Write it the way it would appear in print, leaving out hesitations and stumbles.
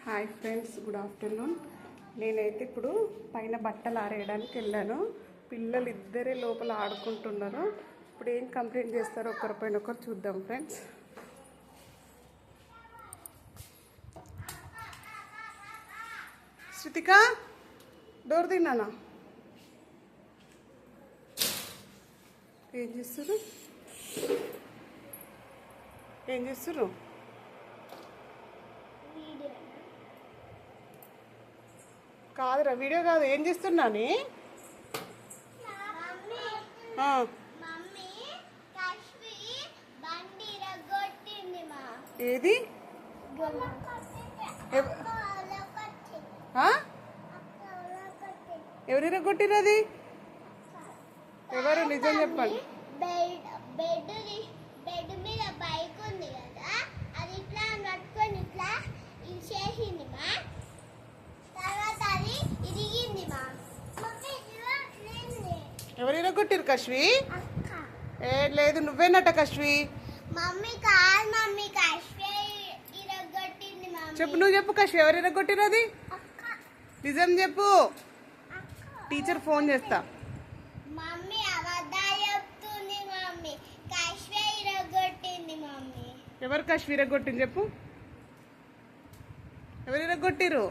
Hi friends, good afternoon. నేనైతే ఇప్పుడు పైన బట్టలు ఆరేయడానికి వెళ్ళాను. పిల్లలు ఇద్దరే లోపల ఆడుకుంటున్నారు. ఇప్పుడు ఏం కంప్లైంట్ చేస్తారో ఒకరిపైన ఒకరు చూద్దాం ఫ్రెండ్స్. శృతిక, డోర్ తిన్నానా? ఏం చేస్తున్నారు? కాదురా, వీడియో కాదు. ఏం చేస్తున్నాని? ఏది? ఎవరు ఇరగొట్టిరది? ఎవరు? నిజం చెప్పండి. బెడ్ మీద బైక్ ఉంది కదా, అది ఇట్లా పట్టుకొని ఇట్లా చేసింది మా. తర్వాత అది ఇరిగింది మా. ఎవరు ఇరగొట్టిరు కశ్వి? ఏ లేదు, నువ్వేనట కశ్వి. మమ్మీ కాదు మమ్మీ, కశ్వి ఇరగొట్టింది మమ్మీ. చెప్పు, నువ్వు చెప్పు కశ్వి, ఎవరు ఇరగొట్టిరది? నిజం చెప్పు. టీచర్ ఫోన్ చేస్తా. మమ్మీ అబద్ధాలు చెప్తుంది మమ్మీ, కశ్వి ఇరగొట్టింది మమ్మీ. ఎవరు కశ్వి ఇరగొట్టింది చెప్పు. ఎవరు ఇరగొట్టిరు?